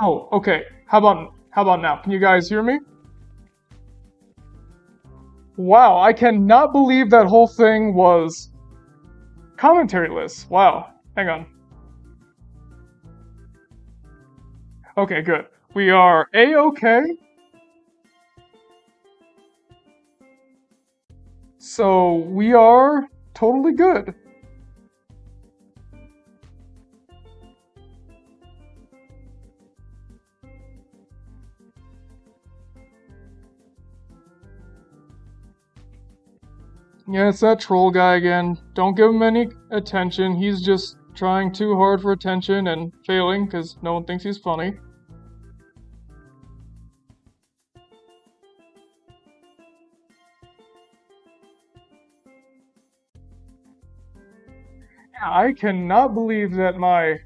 Oh, okay. How about now? Can you guys hear me? Wow, I cannot believe that whole thing was commentary-less. Wow. Hang on. Okay, good. We are A-okay. So we are totally good. Yeah, it's that troll guy again. Don't give him any attention. He's just trying too hard for attention and failing because no one thinks he's funny. Yeah, I cannot believe that my...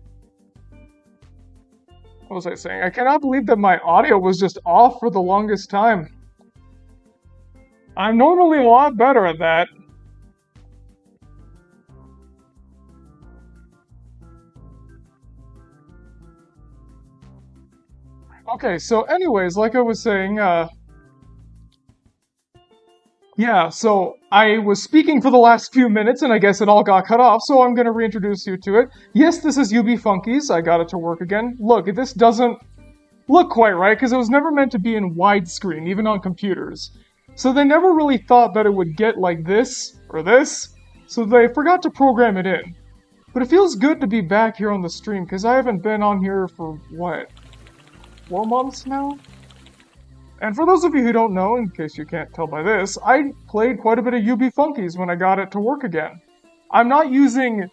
What was I saying? I cannot believe that my audio was just off for the longest time. I'm normally a lot better at that. Okay, so anyways, like I was saying, yeah, so I was speaking for the last few minutes and I guess it all got cut off, so I'm gonna reintroduce you to it. Yes, this is U.B Funkeys. I got it to work again. Look, this doesn't look quite right because it was never meant to be in widescreen, even on computers. So they never really thought that it would get like this or this, so they forgot to program it in. But it feels good to be back here on the stream because I haven't been on here for what, 4 months now? And for those of you who don't know, in case you can't tell by this, I played quite a bit of U.B Funkeys when I got it to work again. I'm not using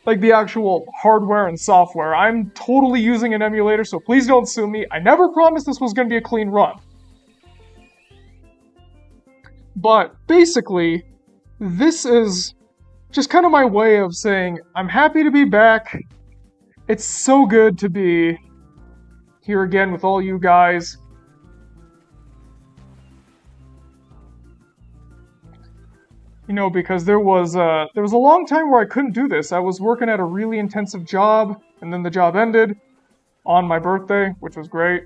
like the actual hardware and software. I'm totally using an emulator, so please don't sue me. I never promised this was going to be a clean run. But basically, this is just kind of my way of saying I'm happy to be back. It's so good to be here again with all you guys. You know, because there was a long time where I couldn't do this. I was working at a really intensive job, and then the job ended on my birthday, which was great.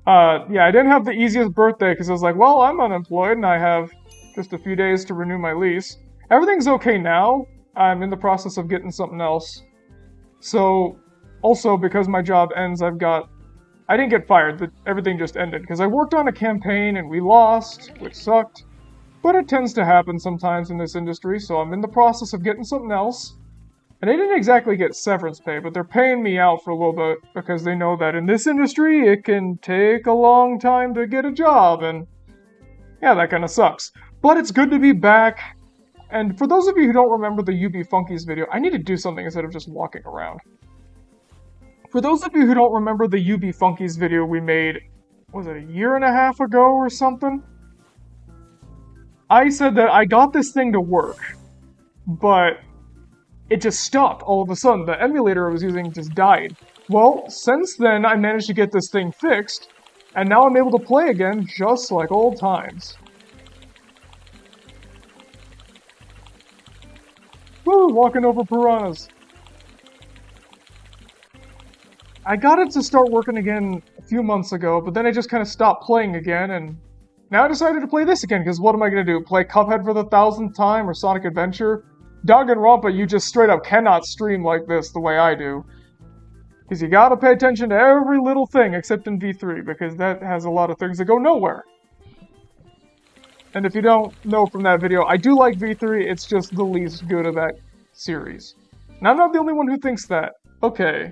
Yeah, I didn't have the easiest birthday because I was like, well, I'm unemployed and I have just a few days to renew my lease. Everything's okay now. I'm in the process of getting something else. So, also because my job ends, I didn't get fired. Everything just ended because I worked on a campaign and we lost, which sucked. But it tends to happen sometimes in this industry, so I'm in the process of getting something else. And I didn't exactly get severance pay, but they're paying me out for a little bit because they know that in this industry it can take a long time to get a job, and yeah, that kind of sucks. But it's good to be back. And for those of you who don't remember the U.B Funkeys video, I need to do something instead of just walking around. For those of you who don't remember the U.B Funkeys video we made, was it a year and a half ago or something? I said that I got this thing to work, but it just stopped all of a sudden. The emulator I was using just died. Well, since then, I managed to get this thing fixed, and now I'm able to play again just like old times. Woo, walking over piranhas. I got it to start working again a few months ago, but then I just kind of stopped playing again, and now I decided to play this again, because what am I going to do? Play Cuphead for the 1000th time, or Sonic Adventure? Danganronpa, you just straight up cannot stream like this the way I do. Because you gotta pay attention to every little thing, except in V3, because that has a lot of things that go nowhere. And if you don't know from that video, I do like V3, it's just the least good of that series. And I'm not the only one who thinks that. Okay.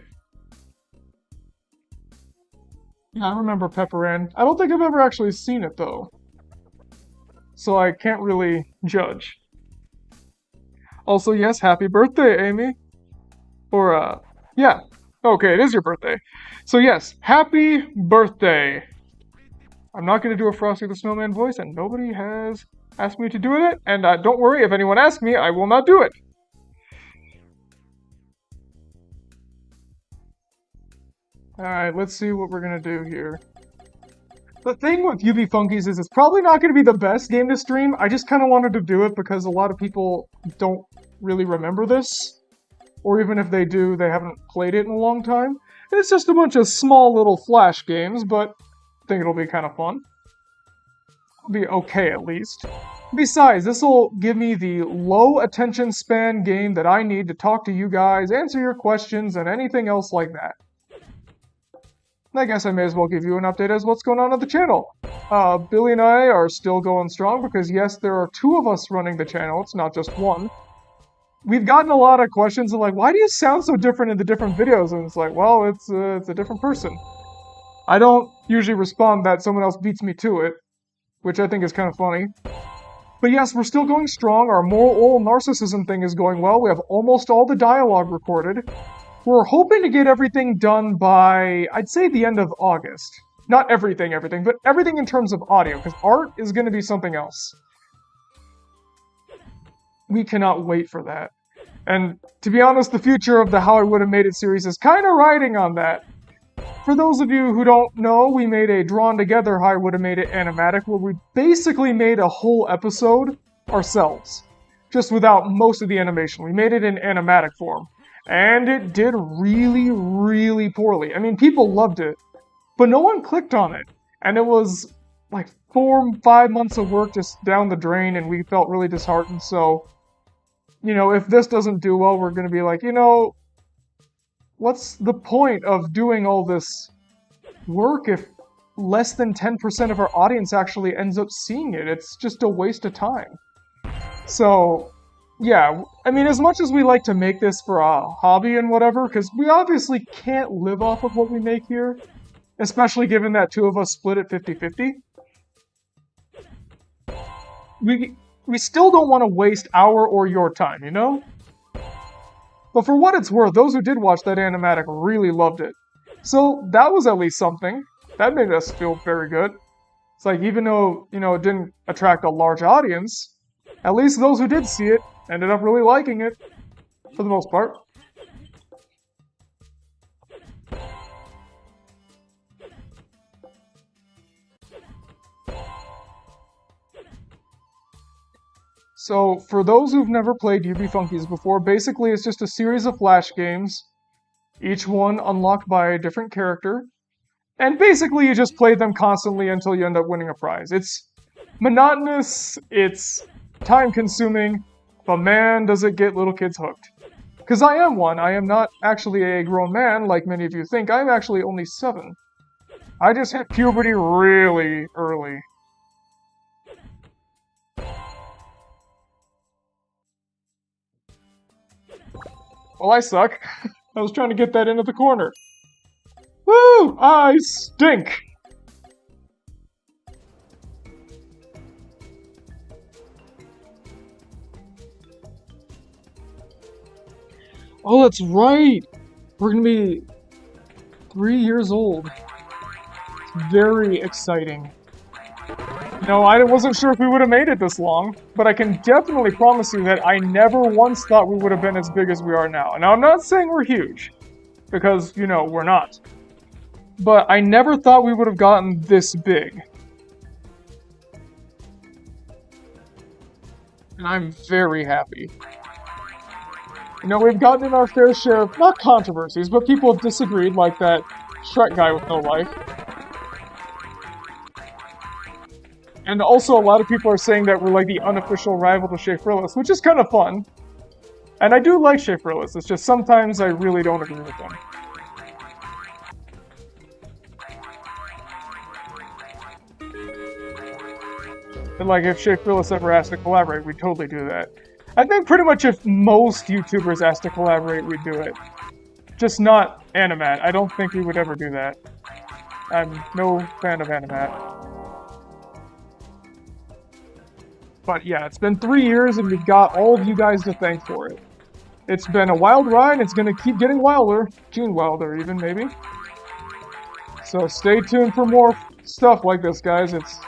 Yeah, I remember Pepper Ann. I don't think I've ever actually seen it, though. So I can't really judge. Also, yes, happy birthday, Amy. Or, yeah. Okay, it is your birthday. So yes, happy birthday. I'm not going to do a Frosty the Snowman voice, and nobody has asked me to do it, and don't worry, if anyone asks me, I will not do it. Alright, let's see what we're going to do here. The thing with U.B Funkeys is it's probably not going to be the best game to stream. I just kind of wanted to do it because a lot of people don't really remember this. Or even if they do, they haven't played it in a long time. It's just a bunch of small little flash games, but I think it'll be kind of fun. It'll be okay at least. Besides, this will give me the low attention span game that I need to talk to you guys, answer your questions, and anything else like that. I guess I may as well give you an update as what's going on the channel. Billy and I are still going strong because yes, there are 2 of us running the channel, it's not just one. We've gotten a lot of questions of like, why do you sound so different in the different videos? And it's like, well, it's a different person. I don't usually respond that someone else beats me to it, which I think is kind of funny. But yes, we're still going strong. Our moral narcissism thing is going well. We have almost all the dialogue recorded. We're hoping to get everything done by, I'd say, the end of August. Not everything, but everything in terms of audio, because art is going to be something else. We cannot wait for that. And to be honest, the future of the How I Would Have Made It series is kind of riding on that. For those of you who don't know, we made a drawn-together How I Would Have Made It animatic, where we basically made a whole episode ourselves, just without most of the animation. We made it in animatic form, and it did really, really poorly. I mean, people loved it, but no one clicked on it, and it was like 4-5 months of work just down the drain, and we felt really disheartened, so, you know, if this doesn't do well, we're gonna be like, you know, what's the point of doing all this work if less than 10% of our audience actually ends up seeing it? It's just a waste of time. So, yeah, I mean, as much as we like to make this for a hobby and whatever, because we obviously can't live off of what we make here, especially given that 2 of us split it 50-50, we still don't want to waste our or your time, you know? But for what it's worth, those who did watch that animatic really loved it. So that was at least something. That made us feel very good. It's like, even though, you know, it didn't attract a large audience, at least those who did see it ended up really liking it, for the most part. So, for those who've never played U.B Funkeys before, basically it's just a series of flash games, each one unlocked by a different character, and basically you just play them constantly until you end up winning a prize. It's monotonous, it's time-consuming, but man, does it get little kids hooked. Because I am one. I am not actually a grown man, like many of you think. I'm actually only 7. I just hit puberty really early. Well, I suck. I was trying to get that into the corner. Woo! I stink! Oh, that's right! We're gonna be 3 years old. It's very exciting. No, I wasn't sure if we would have made it this long, but I can definitely promise you that I never once thought we would have been as big as we are now. Now, I'm not saying we're huge, because, you know, we're not. But I never thought we would have gotten this big. And I'm very happy. You know, we've gotten in our fair share of, not controversies, but people have disagreed, like that Shrek guy with no life. And also, a lot of people are saying that we're like the unofficial rival to Shafrillis, which is kind of fun. And I do like Shafrillis, it's just sometimes I really don't agree with them. And like, if Shafrillis ever asked to collaborate, we'd totally do that. I think pretty much if most YouTubers asked to collaborate, we'd do it. Just not Animat. I don't think we would ever do that. I'm no fan of Animat. But yeah, it's been 3 years and we've got all of you guys to thank for it. It's been a wild ride, it's gonna keep getting wilder. Gene Wilder even, maybe. So stay tuned for more stuff like this, guys. It's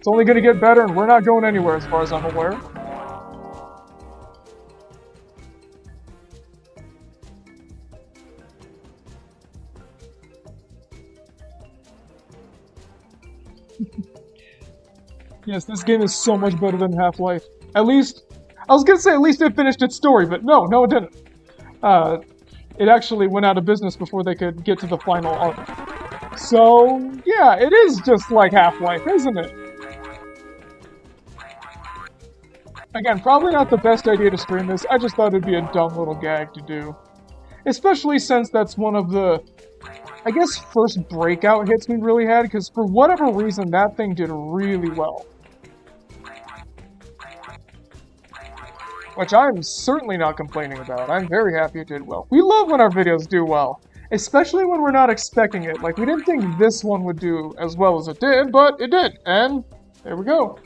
only gonna get better and we're not going anywhere as far as I'm aware. Yes, this game is so much better than Half-Life. At least, I was gonna say at least it finished its story, but no, it didn't. it actually went out of business before they could get to the final arc. So, yeah, it is just like Half-Life, isn't it? Again, probably not the best idea to stream this. I just thought it'd be a dumb little gag to do. Especially since that's one of the, I guess, first breakout hits we really had, because for whatever reason, that thing did really well. Which I'm certainly not complaining about. I'm very happy it did well. We love when our videos do well. Especially when we're not expecting it. Like, we didn't think this one would do as well as it did, but it did. And there we go.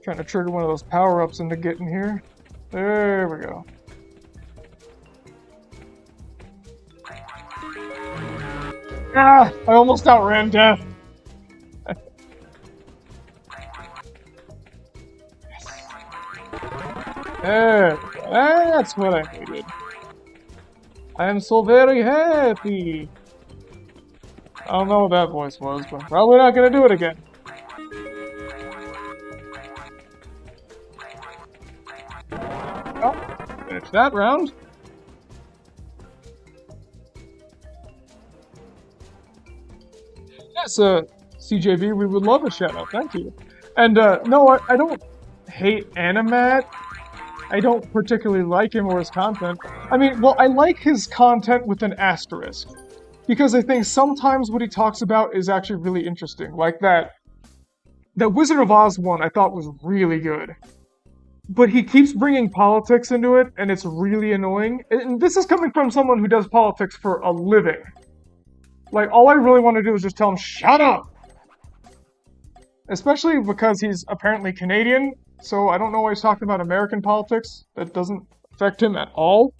Trying to trigger one of those power-ups into getting here. There we go. Ah! I almost outran death. There. That's what I needed. I am so very happy. I don't know what that voice was, but I'm probably not gonna do it again. Oh, finish that round. Yes, CJB, we would love a shout out, thank you. And, no, I don't hate Animat. I don't particularly like him or his content. I mean, well, I like his content with an asterisk. Because I think sometimes what he talks about is actually really interesting. Like that Wizard of Oz one I thought was really good. But he keeps bringing politics into it, and it's really annoying. And this is coming from someone who does politics for a living. Like, all I really want to do is just tell him, shut up! Especially because he's apparently Canadian, so I don't know why he's talking about American politics. That doesn't affect him at all.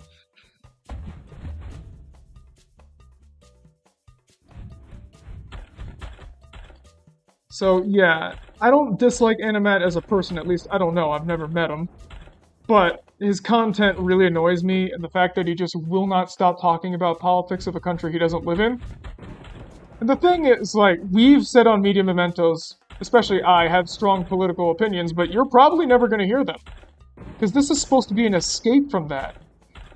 So, yeah, I don't dislike Animat as a person, at least I don't know, I've never met him. But his content really annoys me, and the fact that he just will not stop talking about politics of a country he doesn't live in. And the thing is, like, we've said on Media Mementos, especially I, have strong political opinions, but you're probably never going to hear them. Because this is supposed to be an escape from that.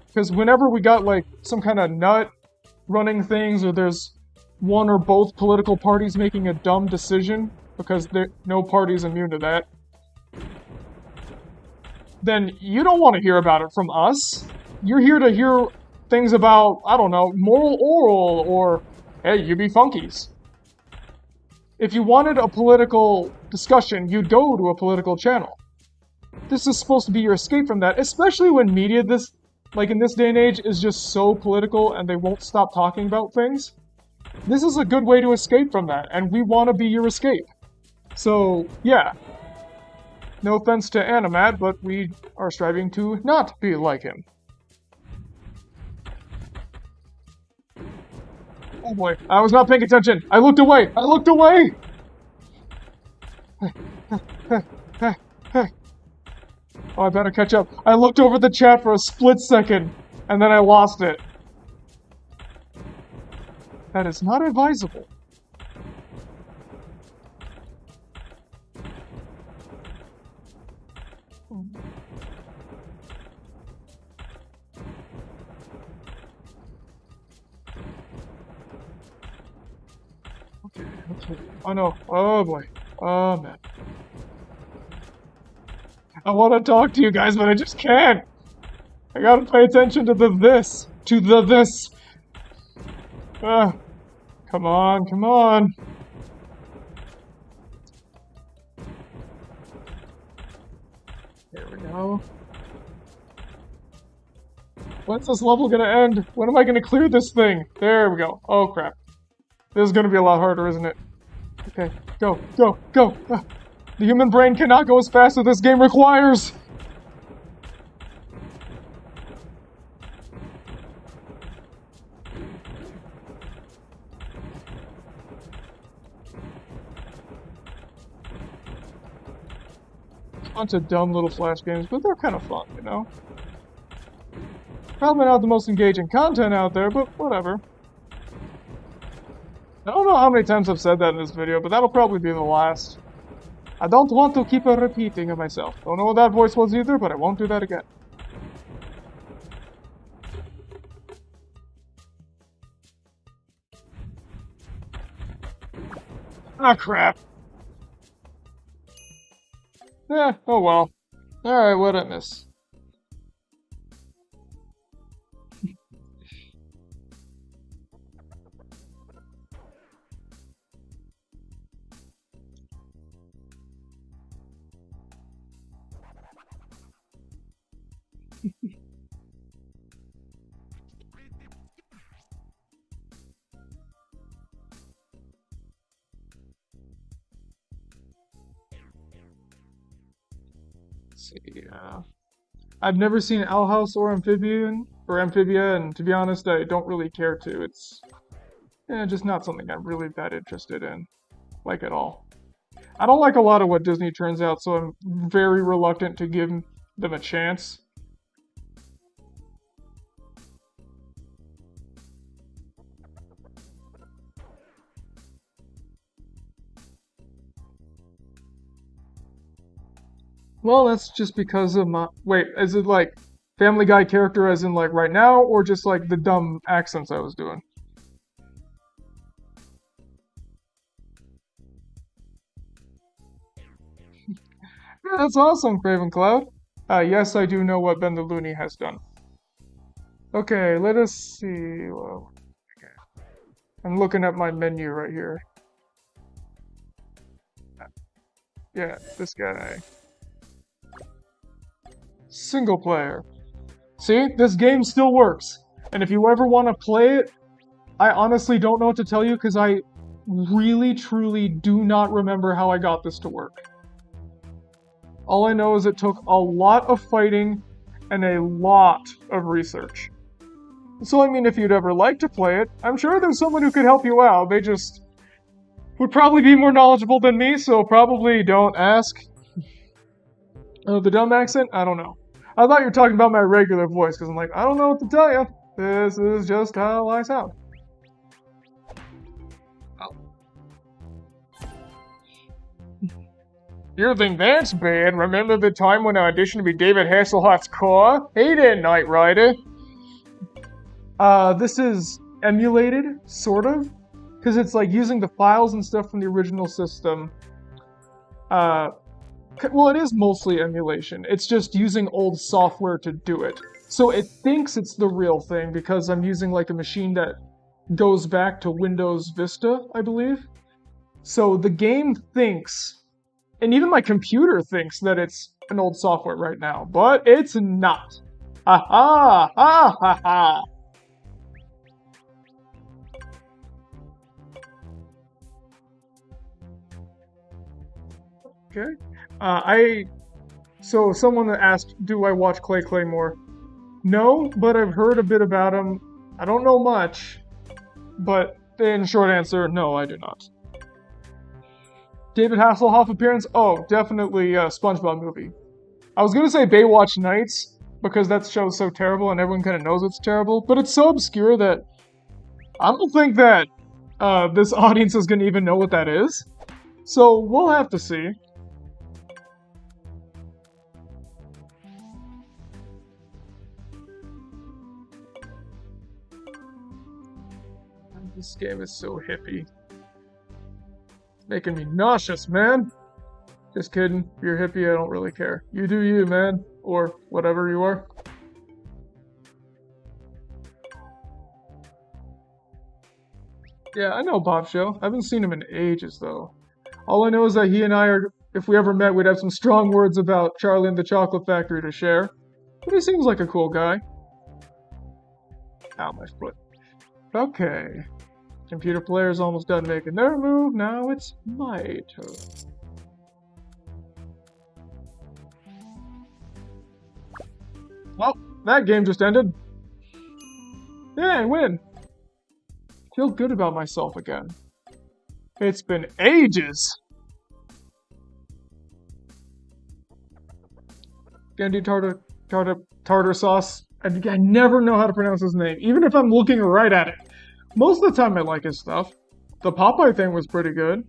Because whenever we got, like, some kind of nut running things, or there's one or both political parties making a dumb decision, because no party's immune to that, then you don't want to hear about it from us. You're here to hear things about, I don't know, moral oral, or, hey, U.B Funkeys. If you wanted a political discussion, you'd go to a political channel. This is supposed to be your escape from that, especially when media in this day and age, is just so political and they won't stop talking about things. This is a good way to escape from that, and we want to be your escape. So, yeah. No offense to Animat, but we are striving to not be like him. Oh boy, I was not paying attention! I looked away! I looked away! Oh, I better catch up. I looked over the chat for a split second, and then I lost it. That is not advisable. Okay. Oh no. Oh boy. Oh man. I want to talk to you guys, but I just can't. I gotta pay attention to the this. To the this. Come on, come on. There we go. When's this level gonna end? When am I gonna clear this thing? There we go. Oh crap. This is gonna be a lot harder, isn't it? Okay, go, go, go! The human brain cannot go as fast as this game requires! Bunch of dumb little Flash games, but they're kind of fun, you know? Probably not the most engaging content out there, but whatever. I don't know how many times I've said that in this video, but that'll probably be the last. I don't want to keep repeating it myself. Don't know what that voice was either, but I won't do that again. Ah, crap. Oh well. Alright, what'd I miss? Let's see, I've never seen Owl House or Amphibia, and to be honest, I don't really care to. It's just not something I'm really that interested in, like at all. I don't like a lot of what Disney turns out, so I'm very reluctant to give them a chance. Well, that's just because of my... Wait, is it like Family Guy character as in like right now, or just like the dumb accents I was doing? Yeah, that's awesome, Craven Cloud. Yes, I do know what Ben the Looney has done. Okay, let us see. Well, I'm looking at my menu right here. Yeah, this guy. Single player. See, this game still works. And if you ever want to play it, I honestly don't know what to tell you because I really, truly do not remember how I got this to work. All I know is it took a lot of fighting and a lot of research. So, I mean, if you'd ever like to play it, I'm sure there's someone who could help you out. They just would probably be more knowledgeable than me, so probably don't ask. The dumb accent? I don't know. I thought you were talking about my regular voice, because I'm like, I don't know what to tell you. This is just how I sound. Oh. You think that's bad? Remember the time when I auditioned to be David Hasselhoff's car? Hey there, Knight Rider. This is emulated, sort of, because it's like using the files and stuff from the original system. Well, it is mostly emulation. It's just using old software to do it. So it thinks it's the real thing because I'm using like a machine that goes back to Windows Vista, I believe. So the game thinks, and even my computer thinks that it's an old software right now, but it's not. Ha ha ha ha ha. Okay. So someone asked, do I watch Clay Claymore? No, but I've heard a bit about him. I don't know much, but in short answer, no, I do not. David Hasselhoff appearance? Oh, definitely SpongeBob movie. I was gonna say Baywatch Nights, because that show's so terrible and everyone kind of knows it's terrible, but it's so obscure that I don't think that this audience is gonna even know what that is. So we'll have to see. This game is so hippie. It's making me nauseous, man. Just kidding. If you're hippie, I don't really care. You do you, man. Or whatever you are. Yeah, I know Bob Show. I haven't seen him in ages, though. All I know is that he and I are, if we ever met, we'd have some strong words about Charlie and the Chocolate Factory to share. But he seems like a cool guy. Ow, my foot. Okay. Computer player's almost done making their move. Now it's my turn. Well, that game just ended. Yeah, I win. Feel good about myself again. It's been ages. Gandhi tartar sauce. I never know how to pronounce his name, even if I'm looking right at it. Most of the time I like his stuff. The Popeye thing was pretty good.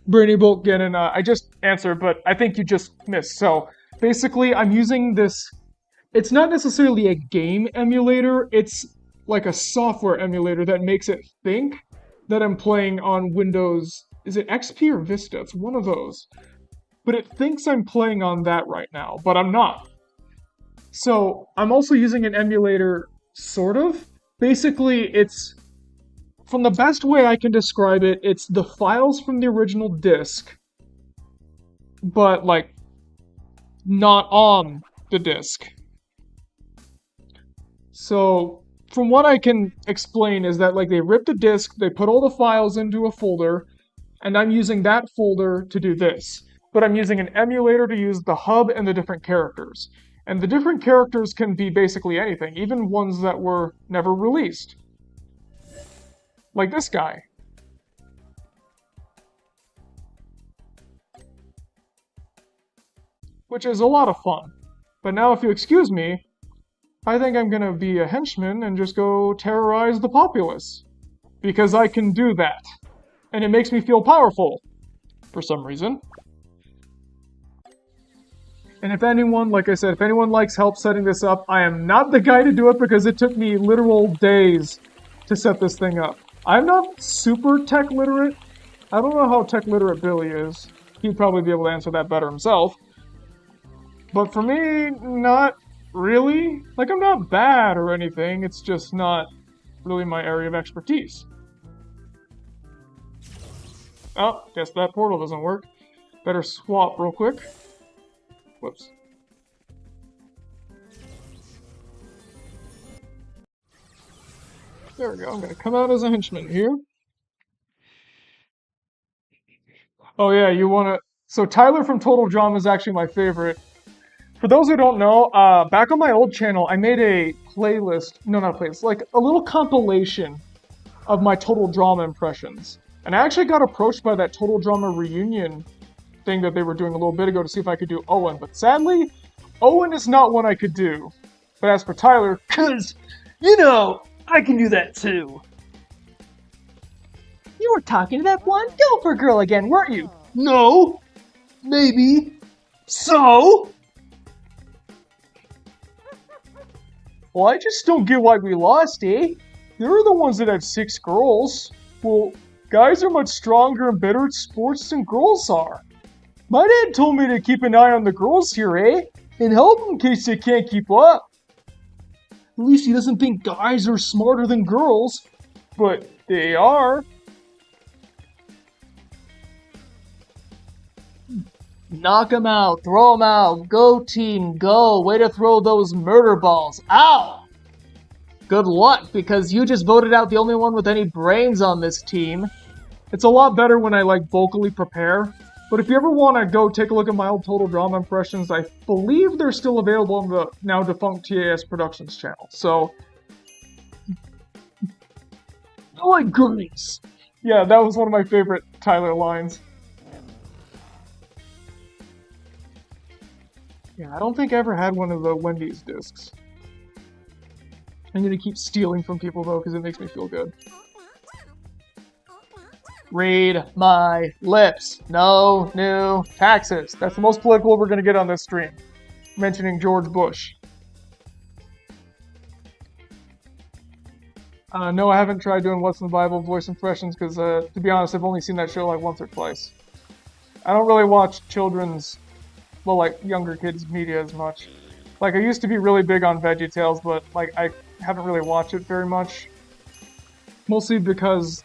Brainy Bolt Gannon, I just answered, but I think you just missed. So, basically, I'm using this it's not necessarily a game emulator, it's like a software emulator that makes it think that I'm playing on Windows. Is it XP or Vista? It's one of those. But it thinks I'm playing on that right now, but I'm not. So I'm also using an emulator, sort of. Basically, it's, from the best way I can describe it, it's the files from the original disc, but like not on the disc. So from what I can explain is that like they ripped the disc, they put all the files into a folder, and I'm using that folder to do this. But I'm using an emulator to use the hub and the different characters. And the different characters can be basically anything, even ones that were never released. Like this guy. Which is a lot of fun. But now if you excuse me, I think I'm gonna be a henchman and just go terrorize the populace. Because I can do that. And it makes me feel powerful. For some reason. And if anyone, like I said, if anyone likes help setting this up, I am not the guy to do it because it took me literal days to set this thing up. I'm not super tech literate. I don't know how tech literate Billy is. He'd probably be able to answer that better himself. But for me, not really. Like, I'm not bad or anything. It's just not really my area of expertise. Oh, guess that portal doesn't work. Better swap real quick. Whoops. There we go. I'm gonna come out as a henchman here. Oh yeah, you wanna... So Tyler from Total Drama is actually my favorite. For those who don't know, back on my old channel, I made a playlist. No, not a playlist. Like, a little compilation of my Total Drama impressions. And I actually got approached by that Total Drama reunion thing that they were doing a little bit ago to see if I could do Owen. But sadly, Owen is not one I could do. But as for Tyler, Cause, you know, I can do that too. You were talking to that blonde Gopher girl again, weren't you? No. Maybe. So? well, I just don't get why we lost, eh? They're the ones that have 6 girls. Well, guys are much stronger and better at sports than girls are. My dad told me to keep an eye on the girls here, eh? And help in case they can't keep up. At least he doesn't think guys are smarter than girls. But they are. Knock him out, throw him out, go team, go. Way to throw those murder balls. Ow! Good luck, because you just voted out the only one with any brains on this team. It's a lot better when I like vocally prepare. But if you ever want to go take a look at my old Total Drama impressions, I believe they're still available on the now defunct TAS Productions channel. So, I like goodies. yeah, that was one of my favorite Tyler lines. Yeah, I don't think I ever had one of the Wendy's discs. I'm gonna keep stealing from people though, because it makes me feel good. Read my lips. No new taxes. That's the most political we're gonna get on this stream. Mentioning George Bush. No, I haven't tried doing What's in the Bible voice impressions because, to be honest, I've only seen that show like once or twice. I don't really watch children's, well, like, younger kids' media as much. Like, I used to be really big on VeggieTales, but, like, I haven't really watched it very much. Mostly because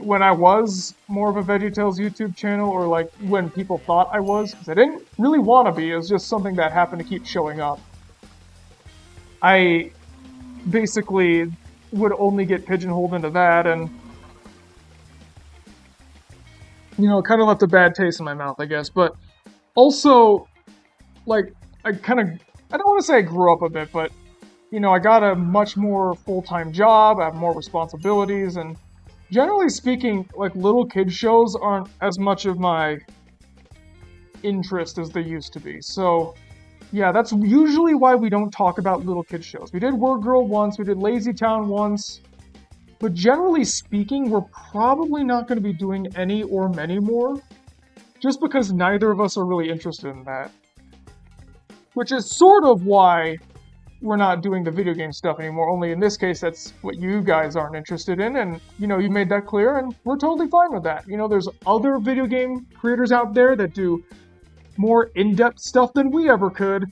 when I was more of a VeggieTales YouTube channel, or, like, when people thought I was, because I didn't really want to be, it was just something that happened to keep showing up. I basically would only get pigeonholed into that, and, you know, it kind of left a bad taste in my mouth, I guess. But also, like, I don't want to say I grew up a bit, but, you know, I got a much more full-time job, I have more responsibilities, and generally speaking, like, little kid shows aren't as much of my interest as they used to be. So, yeah, that's usually why we don't talk about little kid shows. We did Word Girl once, we did Lazy Town once, but generally speaking, we're probably not going to be doing any or many more, just because neither of us are really interested in that. Which is sort of why we're not doing the video game stuff anymore. Only in this case, that's what you guys aren't interested in, and you know, you made that clear, and we're totally fine with that. You know, there's other video game creators out there that do more in-depth stuff than we ever could.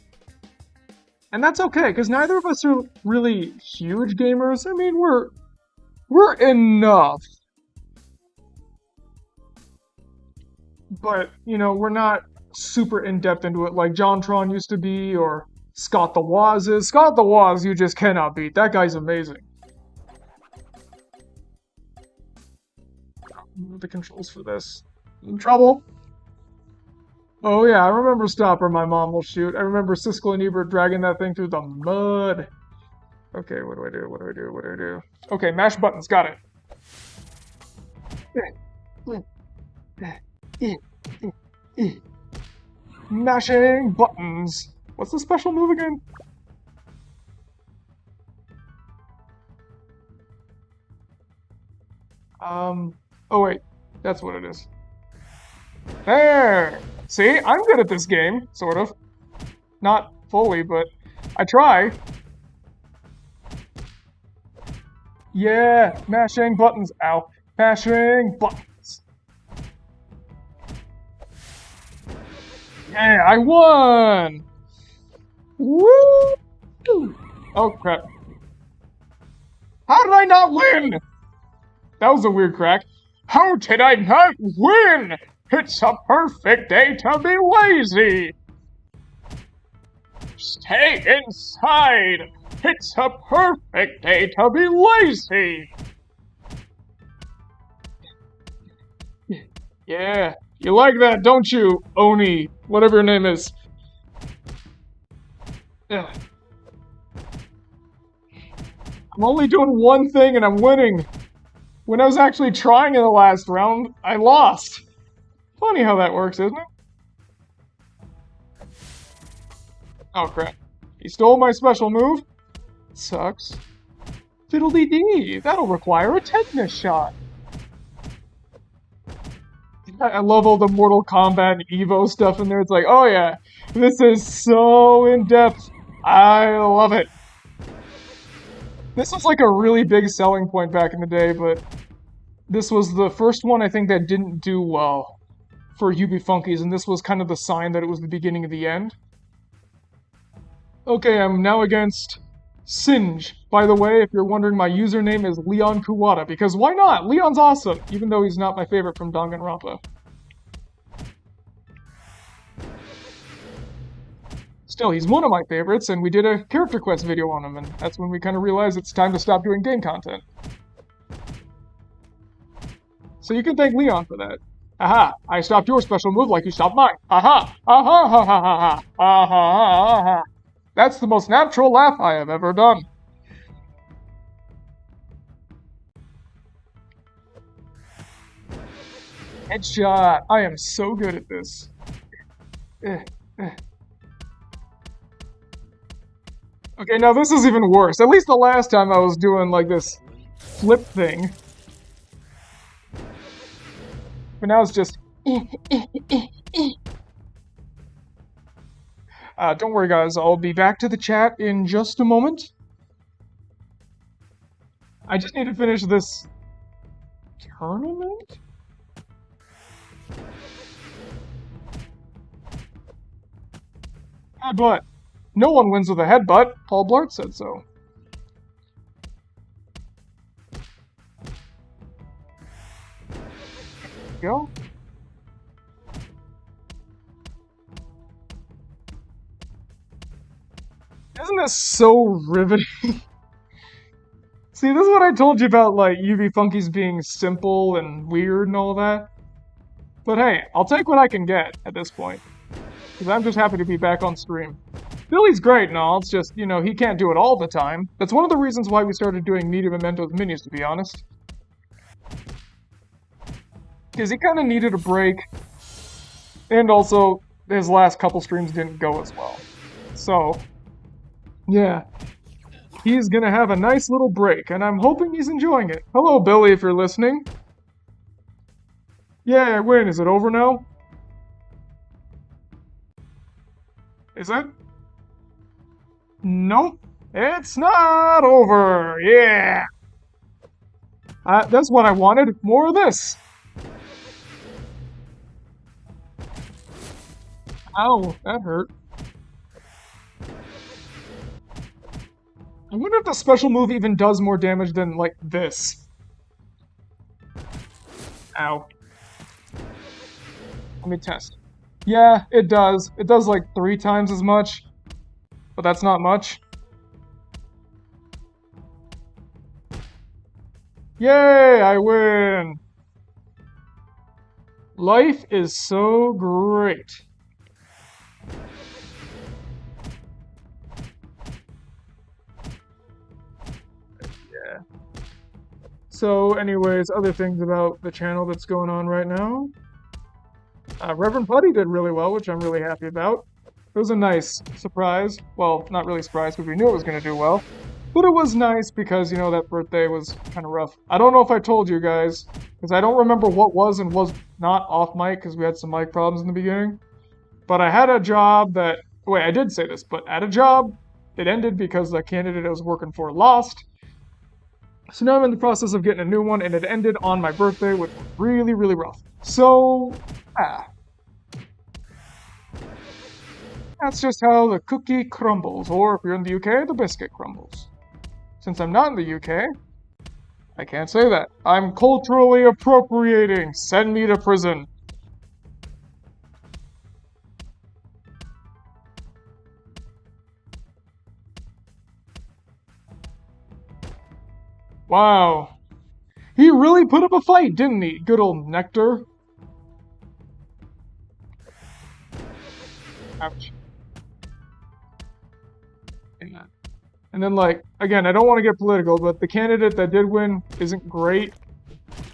And that's okay, because neither of us are really huge gamers. I mean, we're enough. But, you know, we're not super in-depth into it like JonTron used to be, or Scott the Woz is. Scott the Woz, you just cannot beat. That guy's amazing. What are the controls for this? In trouble? Oh yeah, I remember Stopper my mom will shoot. I remember Siskel and Ebert dragging that thing through the mud. Okay, what do I do? What do I do? What do I do? Okay, mash buttons, got it. Mashing buttons. What's the special move again? Oh wait, that's what it is. There! See, I'm good at this game, sort of. Not fully, but I try. Yeah, mashing buttons. Ow. Mashing buttons. Yeah, I won! Woo! Oh, crap. How did I not win? That was a weird crack. How did I not win? It's a perfect day to be lazy! Stay inside! It's a perfect day to be lazy! Yeah, you like that, don't you, Oni? Whatever your name is. Ugh. I'm only doing one thing and I'm winning. When I was actually trying in the last round, I lost. Funny how that works, isn't it? Oh crap. He stole my special move? Sucks. Fiddle-dee-dee, that'll require a tetanus shot. I love all the Mortal Kombat and Evo stuff in there. It's like, oh yeah, this is so in-depth. I love it. This was like a really big selling point back in the day, but this was the first one I think that didn't do well for U.B Funkeys, and this was kind of the sign that it was the beginning of the end. Okay, I'm now against Singe. By the way, if you're wondering, my username is Leon Kuwata, because why not? Leon's awesome, even though he's not my favorite from Danganronpa. Still, he's one of my favorites, and we did a character quest video on him, and that's when we kind of realized it's time to stop doing game content. So you can thank Leon for that. Aha! I stopped your special move like you stopped mine. Aha! Aha! Ha ha ha ha! Aha! Aha! That's the most natural laugh I have ever done. Headshot! I am so good at this. Okay, now this is even worse. At least the last time I was doing like this flip thing. But now it's just... don't worry guys, I'll be back to the chat in just a moment. I just need to finish this tournament? Headbutt. No one wins with a headbutt. Paul Blart said so. Go. Isn't this so riveting? See, this is what I told you about, like, U.B Funkeys being simple and weird and all that. But hey, I'll take what I can get at this point. Because I'm just happy to be back on stream. Billy's great and all, it's just, you know, he can't do it all the time. That's one of the reasons why we started doing Media Mementos minis, to be honest. Because he kind of needed a break. And also, his last couple streams didn't go as well. So, yeah. He's gonna have a nice little break, and I'm hoping he's enjoying it. Hello, Billy, if you're listening. Yeah, win. Is it over now? Is it? Nope. It's not over! Yeah! That's what I wanted. More of this! Ow, that hurt. I wonder if the special move even does more damage than, like, this. Ow. Let me test. Yeah, it does. It does like 3 times as much. But that's not much. Yay, I win! Life is so great. Yeah. So, anyways, other things about the channel that's going on right now. Reverend Putty did really well, which I'm really happy about. It was a nice surprise. Well, not really surprise because we knew it was going to do well. But it was nice because, you know, that birthday was kind of rough. I don't know if I told you guys, because I don't remember what was and was not off mic because we had some mic problems in the beginning. But I had a job that, wait, I did say this, but at a job, it ended because the candidate I was working for lost. So now I'm in the process of getting a new one, and it ended on my birthday, which was really, really rough. So, that's just how the cookie crumbles, or if you're in the UK, the biscuit crumbles. Since I'm not in the UK, I can't say that. I'm culturally appropriating. Send me to prison. Wow. He really put up a fight, didn't he? Good old Nectar. Ouch. Yeah. And then, like, again, I don't want to get political, but the candidate that did win isn't great.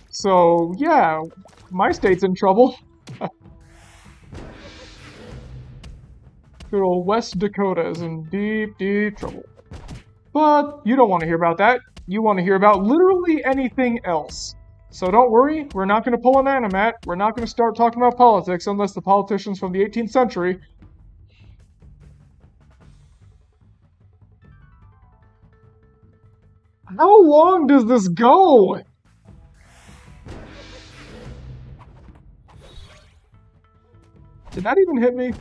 So, yeah, my state's in trouble. Good old West Dakota is in deep, deep trouble. But you don't want to hear about that. You want to hear about literally anything else. So don't worry, we're not going to pull an animat. We're not going to start talking about politics unless the politicians from the 18th century. How long does this go? Did that even hit me?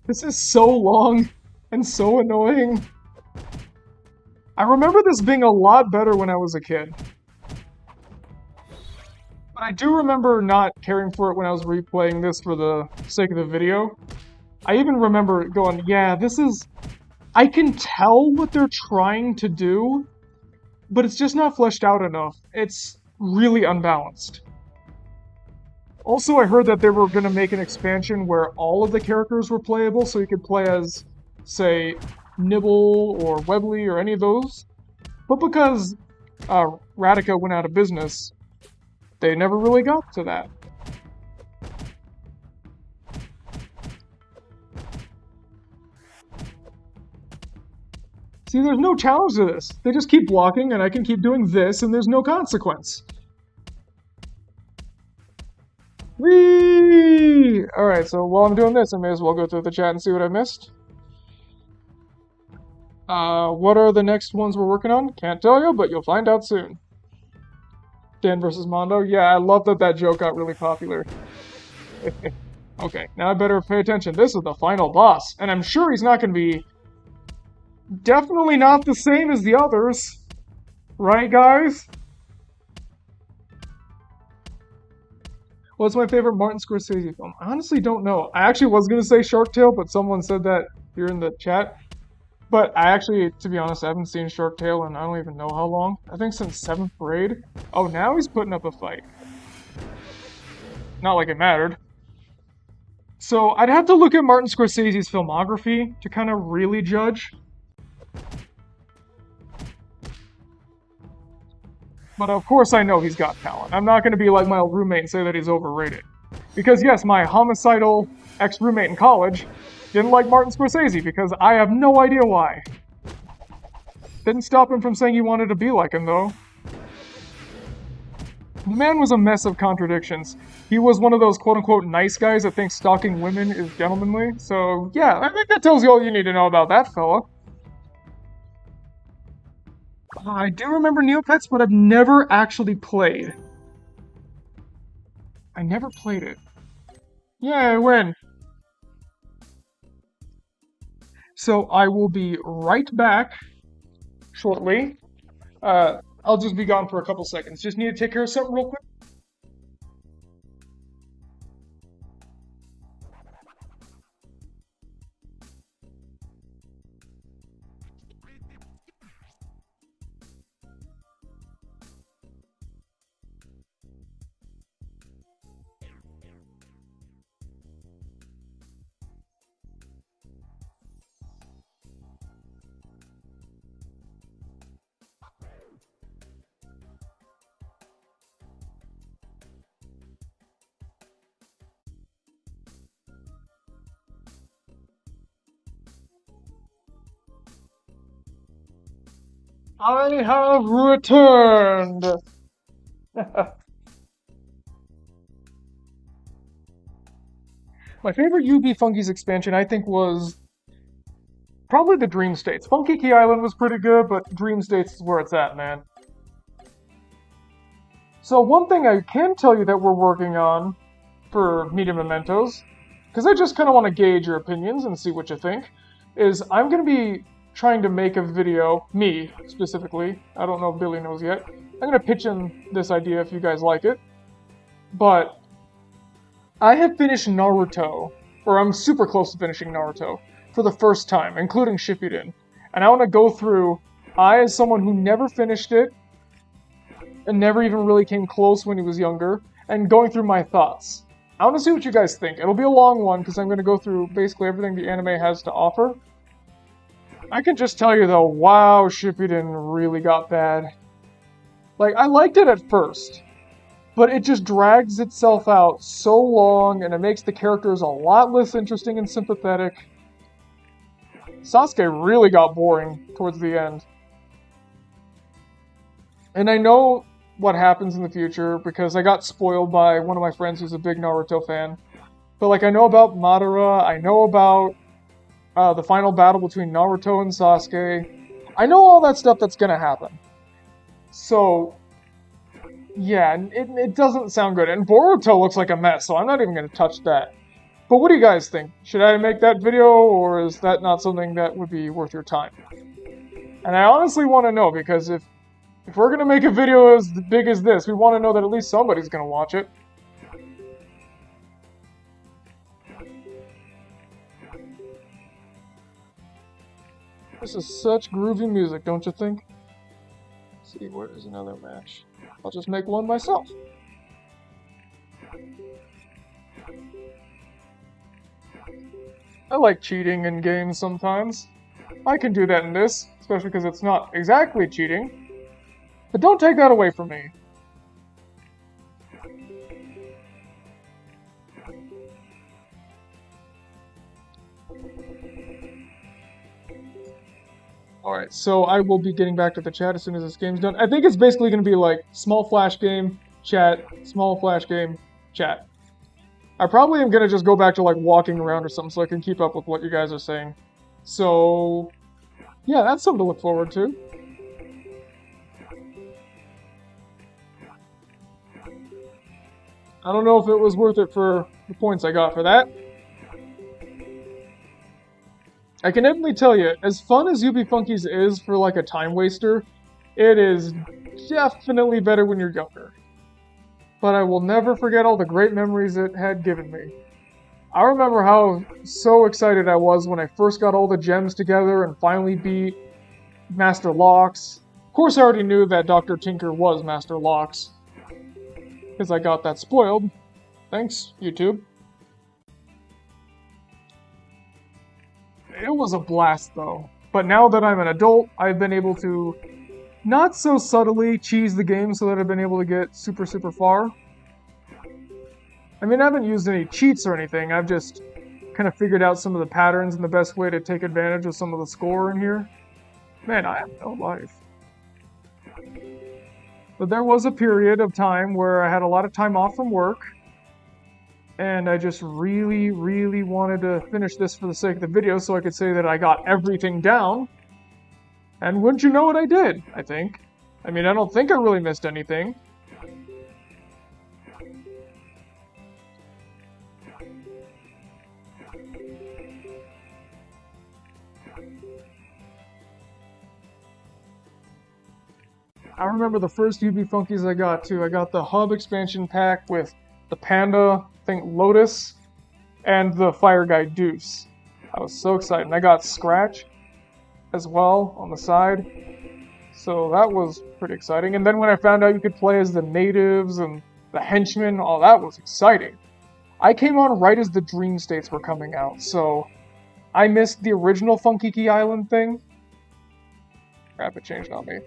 This is so long and so annoying. I remember this being a lot better when I was a kid. But I do remember not caring for it when I was replaying this for the sake of the video. I even remember going, yeah, this is... I can tell what they're trying to do, but it's just not fleshed out enough. It's really unbalanced. Also, I heard that they were going to make an expansion where all of the characters were playable, so you could play as, say, Nibble or Webley or any of those. But because Radica went out of business, they never really got to that. See, there's no challenge to this. They just keep walking, and I can keep doing this, and there's no consequence. Whee! Alright, so while I'm doing this, I may as well go through the chat and see what I missed. What are the next ones we're working on? Can't tell you, but you'll find out soon. Dan versus Mondo? Yeah, I love that that joke got really popular. Okay, now I better pay attention. This is the final boss, and I'm sure he's not going to be... Definitely not the same as the others. Right, guys? What's my favorite Martin Scorsese film? I honestly don't know. I actually was going to say Shark Tale, but someone said that here in the chat. But I actually, to be honest, I haven't seen Shark Tale in I don't even know how long. I think since 7th grade. Oh, now he's putting up a fight. Not like it mattered. So I'd have to look at Martin Scorsese's filmography to kind of really judge. But of course I know he's got talent. I'm not going to be like my old roommate and say that he's overrated. Because yes, my homicidal ex-roommate in college didn't like Martin Scorsese because I have no idea why. Didn't stop him from saying he wanted to be like him, though. The man was a mess of contradictions. He was one of those quote-unquote nice guys that thinks stalking women is gentlemanly. So, yeah, I think that tells you all you need to know about that fella. I do remember Neopets, but I've never actually played. I never played it. Yeah, I win. So I will be right back shortly. I'll just be gone for a couple seconds. Just need to take care of something real quick. I have returned! My favorite U.B Funkeys expansion, I think, was probably the Dream States. Funky Key Island was pretty good, but Dream States is where it's at, man. So one thing I can tell you that we're working on for Media Mementos, because I just kind of want to gauge your opinions and see what you think, is I'm going to be trying to make a video, me specifically, I don't know if Billy knows yet, I'm going to pitch in this idea if you guys like it, but I have finished Naruto, or I'm super close to finishing Naruto, for the first time, including Shippuden, and I want to go through, as someone who never finished it, and never even really came close when he was younger, and going through my thoughts. I want to see what you guys think. It'll be a long one, because I'm going to go through basically everything the anime has to offer. I can just tell you though, wow, Shippuden really got bad. Like, I liked it at first, but it just drags itself out so long, and it makes the characters a lot less interesting and sympathetic. Sasuke really got boring towards the end. And I know what happens in the future, because I got spoiled by one of my friends who's a big Naruto fan. But, like, I know about Madara, I know about the final battle between Naruto and Sasuke. I know all that stuff that's gonna happen. So, yeah, it doesn't sound good. And Boruto looks like a mess, so I'm not even gonna touch that. But what do you guys think? Should I make that video, or is that not something that would be worth your time? And I honestly want to know, because if we're gonna make a video as big as this, we want to know that at least somebody's gonna watch it. This is such groovy music, don't you think? Let's see, where's another match? I'll just make one myself. I like cheating in games sometimes. I can do that in this, especially because it's not exactly cheating. But don't take that away from me. Alright, so I will be getting back to the chat as soon as this game's done. I think it's basically going to be like, small flash game, chat, small flash game, chat. I probably am going to just go back to like walking around or something so I can keep up with what you guys are saying. So, yeah, that's something to look forward to. I don't know if it was worth it for the points I got for that. I can definitely tell you, as fun as U.B Funkeys is for like a time waster, it is definitely better when you're younger. But I will never forget all the great memories it had given me. I remember how so excited I was when I first got all the gems together and finally beat Master Lox. Of course I already knew that Dr. Tinker was Master Lox, because I got that spoiled. Thanks, YouTube. It was a blast, though. But now that I'm an adult, I've been able to not so subtly cheese the game so that I've been able to get super, super far. I mean, I haven't used any cheats or anything. I've just kind of figured out some of the patterns and the best way to take advantage of some of the score in here. Man, I have no life. But there was a period of time where I had a lot of time off from work, and I just really, really wanted to finish this for the sake of the video so I could say that I got everything down. And wouldn't you know what I did, I think. I mean, I don't think I really missed anything. I remember the first U.B Funkeys I got too. I got the Hub expansion pack with the Panda, I think Lotus, and the Fire Guy Deuce. I was so excited. And I got Scratch as well on the side. So that was pretty exciting. And then when I found out you could play as the natives and the henchmen, oh, that was exciting. I came on right as the Dream States were coming out, so I missed the original Funkey Island thing. Crap, it changed on me.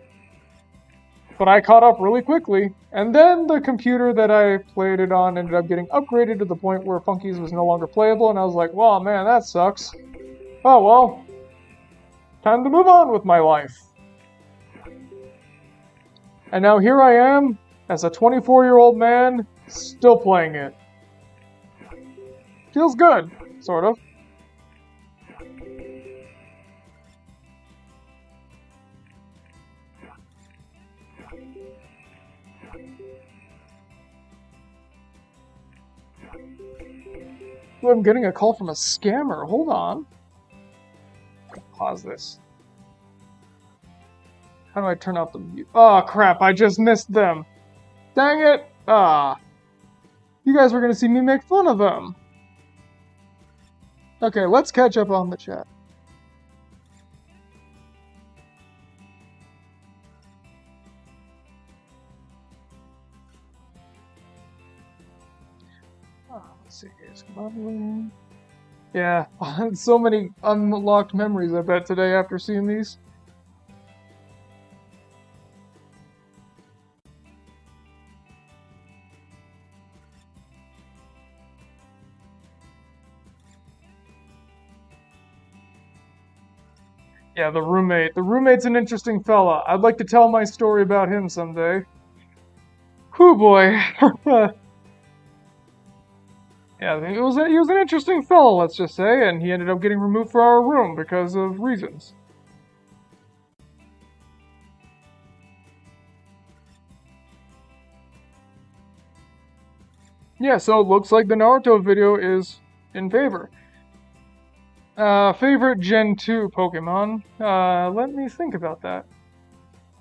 But I caught up really quickly, and then the computer that I played it on ended up getting upgraded to the point where Funkeys was no longer playable, and I was like, well, man, that sucks. Oh, well, time to move on with my life. And now here I am, as a 24-year-old man, still playing it. Feels good, sort of. Ooh, I'm getting a call from a scammer. Hold on. Pause this. How do I turn off the mute? Oh, crap. I just missed them. Dang it. Ah. You guys were going to see me make fun of them. Okay, let's catch up on the chat. Let's see, here's modeling. Yeah, so many unlocked memories, I bet, today after seeing these. Yeah, the roommate. The roommate's an interesting fella. I'd like to tell my story about him someday. Whew, boy. Yeah, he was an interesting fellow, let's just say, and he ended up getting removed from our room because of reasons. Yeah, so it looks like the Naruto video is in favor. Favorite Gen 2 Pokemon? Let me think about that.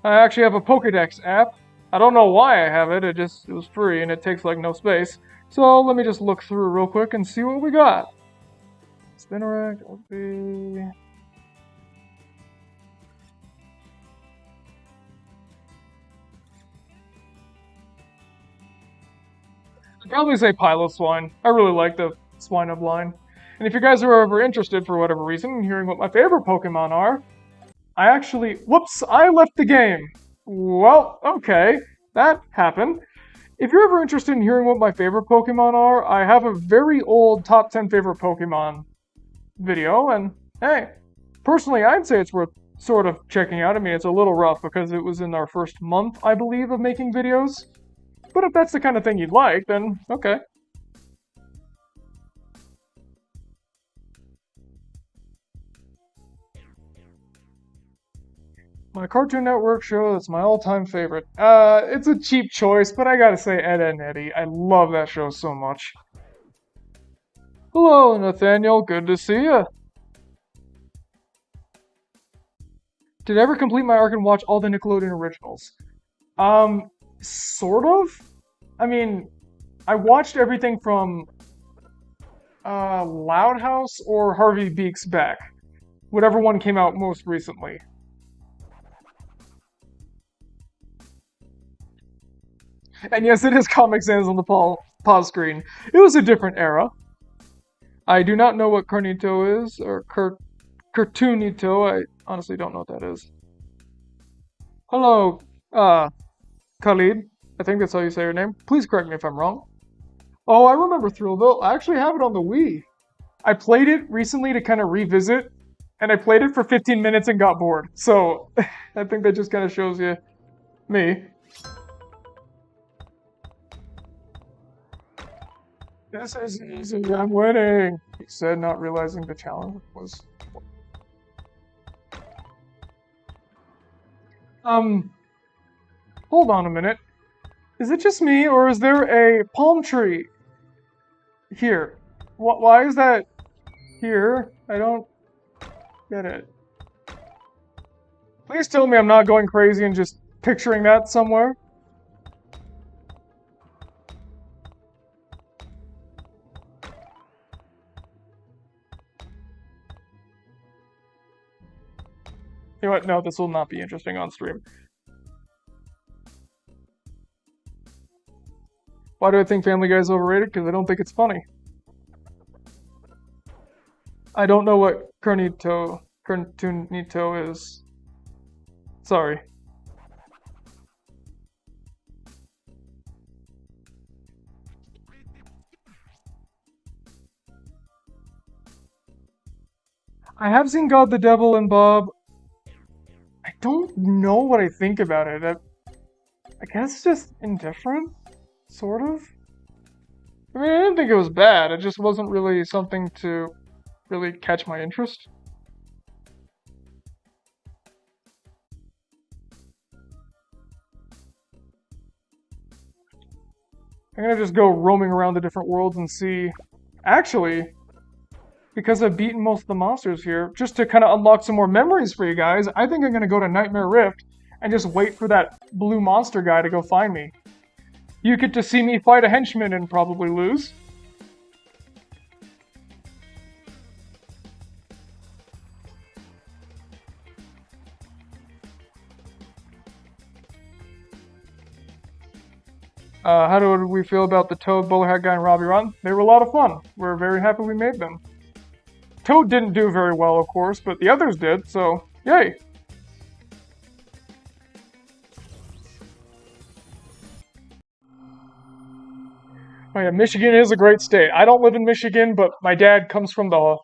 I actually have a Pokédex app. I don't know why I have it, it was free and it takes like no space. So let me just look through real quick and see what we got. Spinarak, U.B. I'd probably say Piloswine. I really like the Swine of line. And if you guys are ever interested for whatever reason in hearing what my favorite Pokemon are, whoops, I left the game. Well, okay, that happened. If you're ever interested in hearing what my favorite Pokemon are, I have a very old top 10 favorite Pokemon video, and hey, personally I'd say it's worth sort of checking out. I mean, it's a little rough because it was in our first month, I believe, of making videos. But if that's the kind of thing you'd like, then okay. My Cartoon Network show that's my all-time favorite. It's a cheap choice, but I gotta say Ed, Edd n Eddy. I love that show so much. Hello, Nathaniel. Good to see ya. Did I ever complete my arc and watch all the Nickelodeon originals? Sort of. I mean, I watched everything from Loud House or Harvey Beaks Back. Whatever one came out most recently. And yes, it is Comic Sans on the pause screen. It was a different era. I do not know what Carnito is, or Cartoonito. I honestly don't know what that is. Hello, Khalid. I think that's how you say your name. Please correct me if I'm wrong. Oh, I remember Thrillville. I actually have it on the Wii. I played it recently to kind of revisit, and I played it for 15 minutes and got bored. So, I think that just kind of shows you me. This is easy, I'm winning, he said, not realizing the challenge was... Hold on a minute. Is it just me, or is there a palm tree here? Why is that here? I don't get it. Please tell me I'm not going crazy and just picturing that somewhere. You know what? No, this will not be interesting on stream. Why do I think Family Guy is overrated? Because I don't think it's funny. I don't know what Carnito is. Sorry. I have seen God, the Devil, and Bob. I don't know what I think about it. I guess just indifferent, sort of. I mean, I didn't think it was bad. It just wasn't really something to really catch my interest. I'm gonna just go roaming around the different worlds and see. Actually, because I've beaten most of the monsters here, just to kind of unlock some more memories for you guys, I think I'm gonna go to Nightmare Rift and just wait for that blue monster guy to go find me. You get to see me fight a henchman and probably lose. How do we feel about the Toad, Bowler Hat Guy, and Robbie Run? They were a lot of fun. We're very happy we made them. Toad didn't do very well, of course, but the others did, so yay! Oh yeah, Michigan is a great state. I don't live in Michigan, but my dad comes from the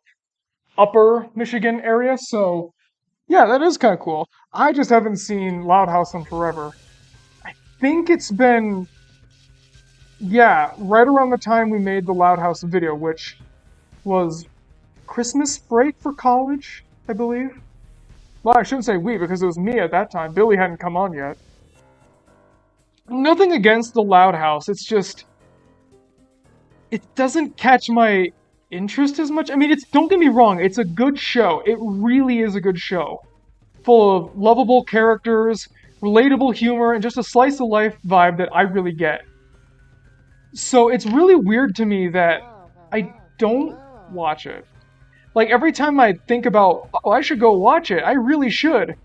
upper Michigan area, so yeah, that is kind of cool. I just haven't seen Loud House in forever. I think it's been... yeah, right around the time we made the Loud House video, which was Christmas break for college, I believe. Well, I shouldn't say we, because it was me at that time. Billy hadn't come on yet. Nothing against the Loud House, it's just... it doesn't catch my interest as much. I mean, don't get me wrong, it's a good show. It really is a good show. Full of lovable characters, relatable humor, and just a slice of life vibe that I really get. So it's really weird to me that I don't watch it. Like, every time I think about, oh, I should go watch it, I really should.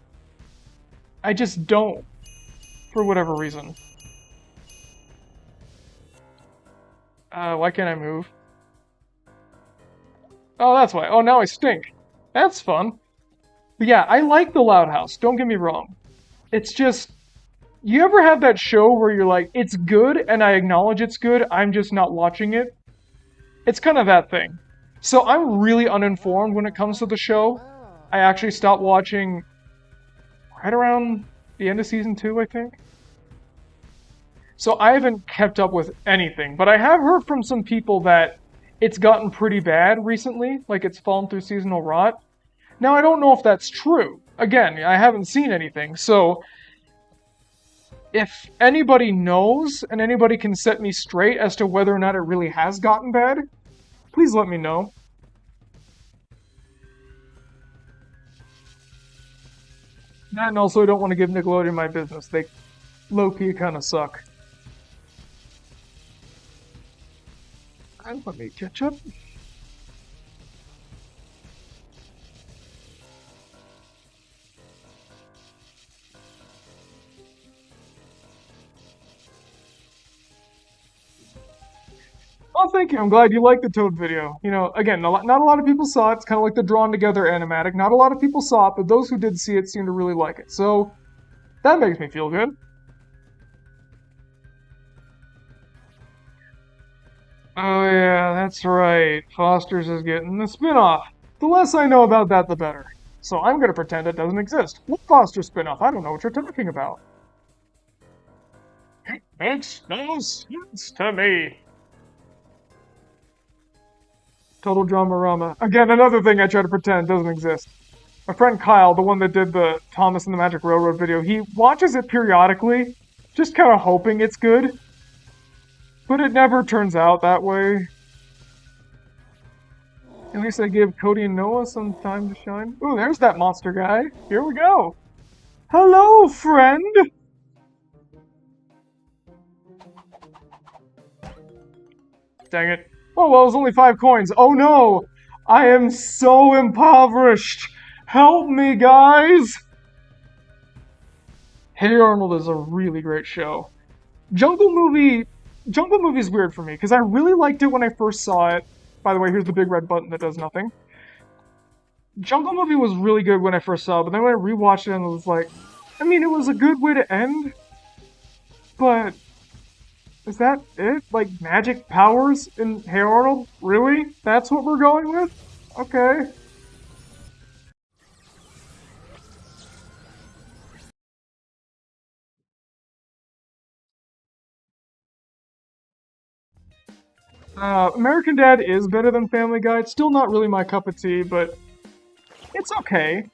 I just don't. For whatever reason. Why can't I move? Oh, that's why. Oh, now I stink. That's fun. But yeah, I like the Loud House, don't get me wrong. It's just... you ever have that show where you're like, it's good, and I acknowledge it's good, I'm just not watching it? It's kind of that thing. So I'm really uninformed when it comes to the show. I actually stopped watching right around the end of Season 2, I think. So I haven't kept up with anything, but I have heard from some people that it's gotten pretty bad recently, like it's fallen through seasonal rot. Now, I don't know if that's true. Again, I haven't seen anything, so... if anybody knows, and anybody can set me straight as to whether or not it really has gotten bad, please let me know. And also, I don't want to give Nickelodeon my business. They low-key kind of suck. And let me catch up. Oh, thank you. I'm glad you liked the Toad video. You know, again, not a lot of people saw it. It's kind of like the drawn together animatic. Not a lot of people saw it, but those who did see it seem to really like it. So, that makes me feel good. Oh yeah, that's right. Foster's is getting the spin-off. The less I know about that, the better. So I'm gonna pretend it doesn't exist. What Foster spin-off? I don't know what you're talking about. It makes no sense to me. Total Drama-rama. Again, another thing I try to pretend doesn't exist. My friend Kyle, the one that did the Thomas and the Magic Railroad video, he watches it periodically, just kind of hoping it's good. But it never turns out that way. At least I gave Cody and Noah some time to shine. Ooh, there's that monster guy. Here we go. Hello, friend! Dang it. Oh, well, it was only 5 coins. Oh no! I am so impoverished! Help me, guys! Hey Arnold is a really great show. Jungle Movie's weird for me, because I really liked it when I first saw it. By the way, here's the big red button that does nothing. Jungle Movie was really good when I first saw it, but then when I rewatched it and it was like, I mean, it was a good way to end, but is that it? Like, magic powers in Hey Arnold? Really? That's what we're going with? Okay. American Dad is better than Family Guy. It's still not really my cup of tea, but it's okay.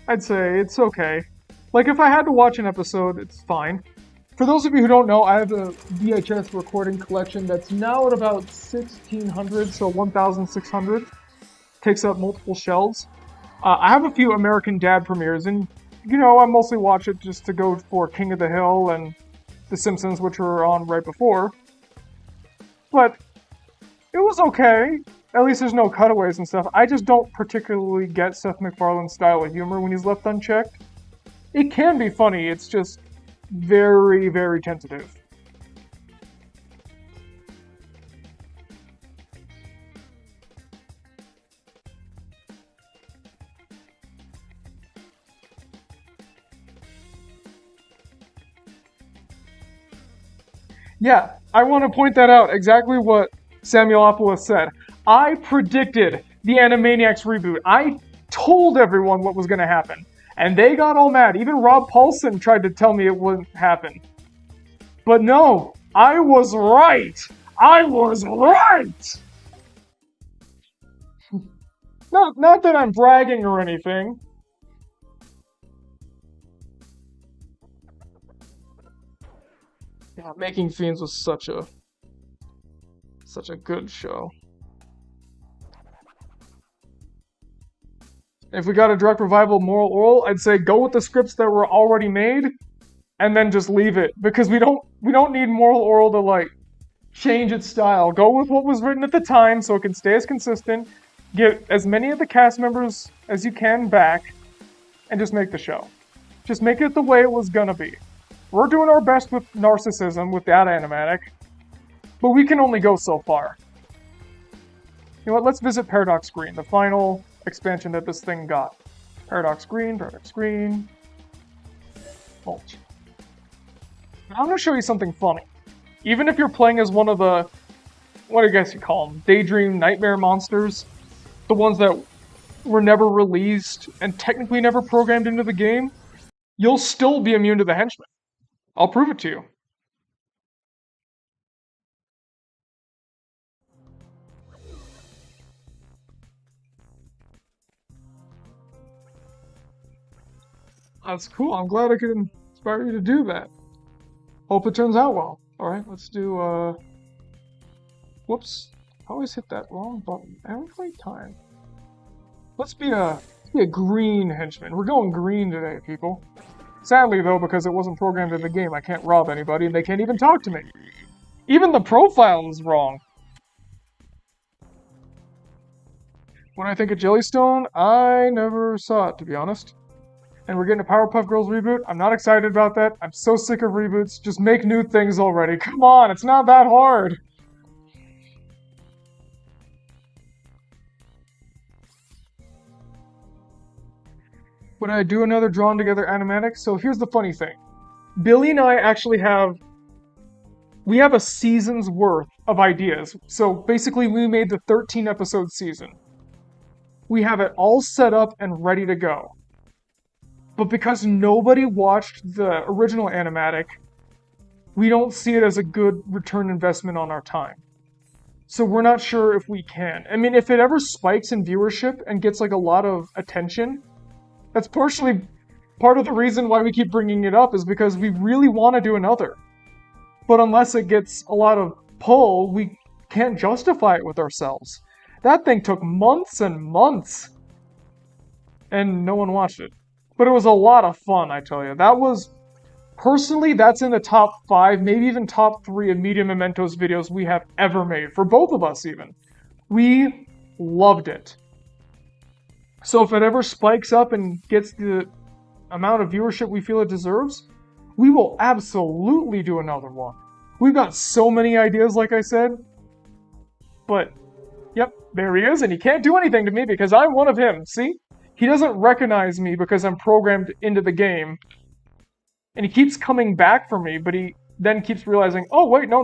I'd say it's okay. Like, if I had to watch an episode, it's fine. For those of you who don't know, I have a VHS recording collection that's now at about 1,600, so 1,600. Takes up multiple shelves. I have a few American Dad premieres, and, you know, I mostly watch it just to go for King of the Hill and The Simpsons, which were on right before. But it was okay. At least there's no cutaways and stuff. I just don't particularly get Seth MacFarlane's style of humor when he's left unchecked. It can be funny, it's just very, very tentative. Yeah, I want to point that out, exactly what Samuelopoulos said. I predicted the Animaniacs reboot. I told everyone what was going to happen. And they got all mad. Even Rob Paulson tried to tell me it wouldn't happen. But no, I was right! I was right! Not that I'm bragging or anything. Yeah, Making Fiends was such a good show. If we got a direct revival of Moral Oral, I'd say go with the scripts that were already made, and then just leave it, because we don't need Moral Oral to like change its style. Go with what was written at the time, so it can stay as consistent. Get as many of the cast members as you can back, and just make the show. Just make it the way it was gonna be. We're doing our best with Narcissism with that animatic, but we can only go so far. You know what? Let's visit Paradox Green, the final expansion that this thing got. Paradox Green, mulch. Now I'm going to show you something funny. Even if you're playing as one of the, what I guess you call them, daydream nightmare monsters, the ones that were never released and technically never programmed into the game, you'll still be immune to the henchmen. I'll prove it to you. That's cool. I'm glad I could inspire you to do that. Hope it turns out well. Alright, let's do, whoops. I always hit that wrong button every time. Let's be a green henchman. We're going green today, people. Sadly, though, because it wasn't programmed in the game, I can't rob anybody, and they can't even talk to me. Even the profile is wrong. When I think of Jellystone, I never saw it, to be honest. And we're getting a Powerpuff Girls reboot. I'm not excited about that. I'm so sick of reboots. Just make new things already. Come on, it's not that hard. Would I do another drawn together animatic? So here's the funny thing. Billy and I actually have a season's worth of ideas. So basically we made the 13 episode season. We have it all set up and ready to go. But because nobody watched the original animatic, we don't see it as a good return investment on our time. So we're not sure if we can. I mean, if it ever spikes in viewership and gets like a lot of attention, that's partially part of the reason why we keep bringing it up, is because we really want to do another. But unless it gets a lot of pull, we can't justify it with ourselves. That thing took months and months, and no one watched it. But it was a lot of fun, I tell you. That was, personally, that's in the top 5, maybe even top 3 of Media Mementos videos we have ever made, for both of us even. We loved it. So if it ever spikes up and gets the amount of viewership we feel it deserves, we will absolutely do another one. We've got so many ideas, like I said. But, yep, there he is, and he can't do anything to me because I'm one of him, see? He doesn't recognize me because I'm programmed into the game. And he keeps coming back for me, but he then keeps realizing, oh wait, no,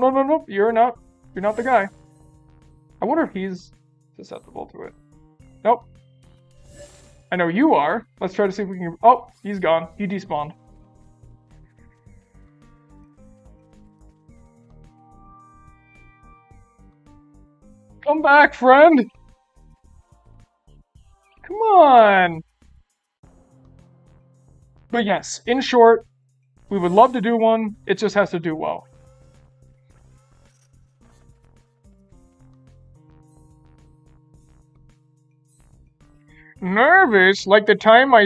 you're not the guy. I wonder if he's susceptible to it. Nope. I know you are. Let's try to see if we can... Oh, he's gone. He despawned. Come back, friend! Come on! But yes, in short, we would love to do one. It just has to do well. Nervous? Like the time I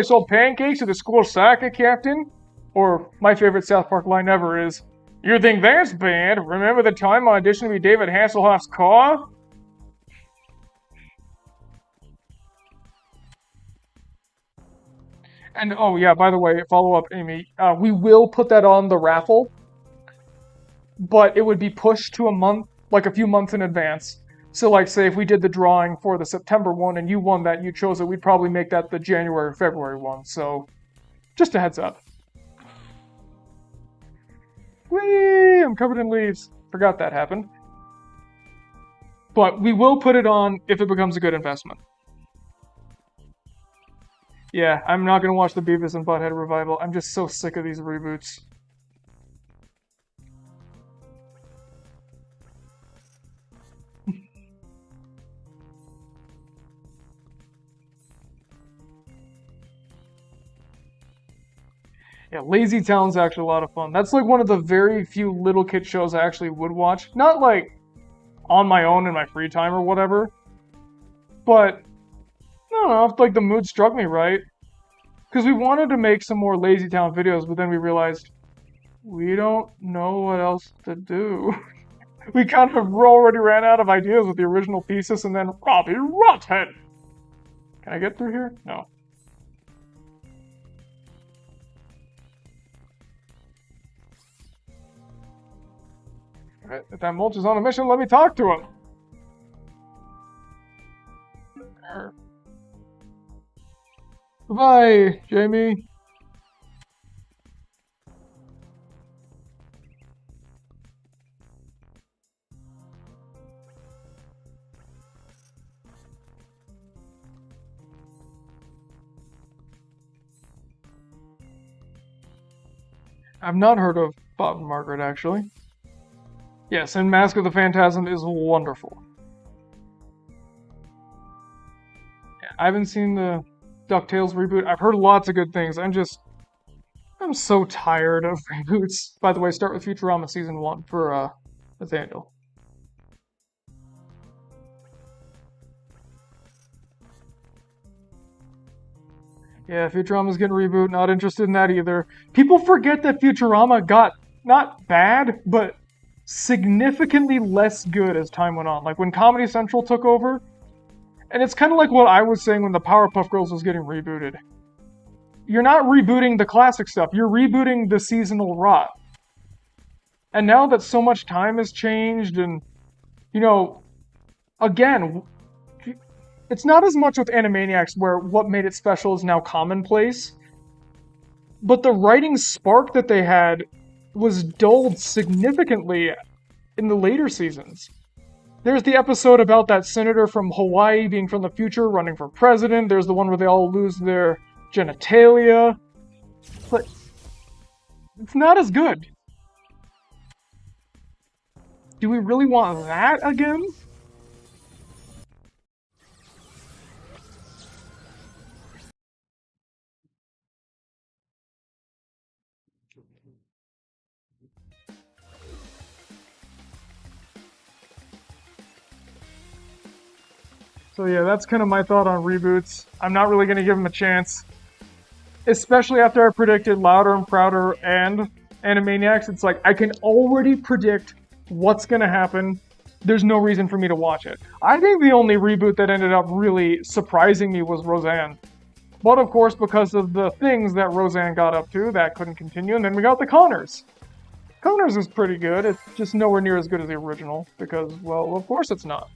sold pancakes to the school soccer captain? Or my favorite South Park line ever is, "You think that's bad? Remember the time I auditioned to be David Hasselhoff's car?" And oh yeah, by the way, follow up, Amy. We will put that on the raffle, but it would be pushed to a month, like a few months in advance. So like say if we did the drawing for the September one and you won that, you chose it, we'd probably make that the January or February one. So just a heads up. Whee! I'm covered in leaves. Forgot that happened. But we will put it on if it becomes a good investment. Yeah, I'm not going to watch the Beavis and Butthead revival. I'm just so sick of these reboots. Yeah, Lazy Town's actually a lot of fun. That's like one of the very few little kid shows I actually would watch. Not like on my own in my free time or whatever. But, I don't know, if like the mood struck me right. Because we wanted to make some more Lazy Town videos, but then we realized we don't know what else to do. We kind of already ran out of ideas with the original thesis and then Robbie Rothead. Can I get through here? No. Alright, if that mulch is on a mission, let me talk to him. Goodbye, Jamie. I've not heard of Bob and Margaret, actually. Yes, and Mask of the Phantasm is wonderful. Yeah, I haven't seen the DuckTales reboot. I've heard lots of good things. I'm so tired of reboots. By the way, start with Futurama Season 1 for, Nathaniel. Yeah, Futurama's getting a reboot. Not interested in that either. People forget that Futurama got, not bad, but significantly less good as time went on. Like when Comedy Central took over. And it's kind of like what I was saying when the Powerpuff Girls was getting rebooted. You're not rebooting the classic stuff. You're rebooting the seasonal rot. And now that so much time has changed and, you know, again, it's not as much with Animaniacs where what made it special is now commonplace. But the writing spark that they had was dulled significantly in the later seasons. There's the episode about that senator from Hawaii being from the future running for president. There's the one where they all lose their genitalia. But it's not as good. Do we really want that again? So yeah, that's kind of my thought on reboots. I'm not really going to give them a chance. Especially after I predicted Louder and Prouder and Animaniacs. It's like, I can already predict what's going to happen. There's no reason for me to watch it. I think the only reboot that ended up really surprising me was Roseanne. But of course, because of the things that Roseanne got up to, that couldn't continue, and then we got the Connors. Connors is pretty good, it's just nowhere near as good as the original, because, well, of course it's not.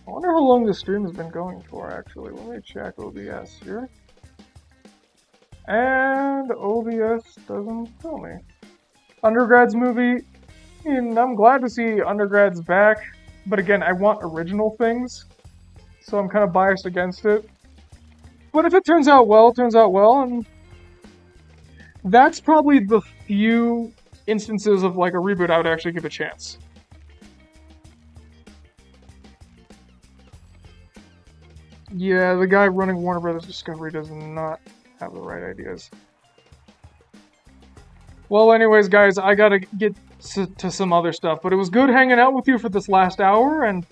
I wonder how long this stream has been going for, actually. Let me check OBS here. And OBS doesn't tell me. Undergrad's movie, I'm glad to see Undergrad's back, but again, I want original things, so I'm kind of biased against it. But if it turns out well, it turns out well, and that's probably the few instances of like a reboot I would actually give a chance. Yeah, the guy running Warner Brothers Discovery does not have the right ideas. Well, anyways, guys, I gotta get to some other stuff, but it was good hanging out with you for this last hour, and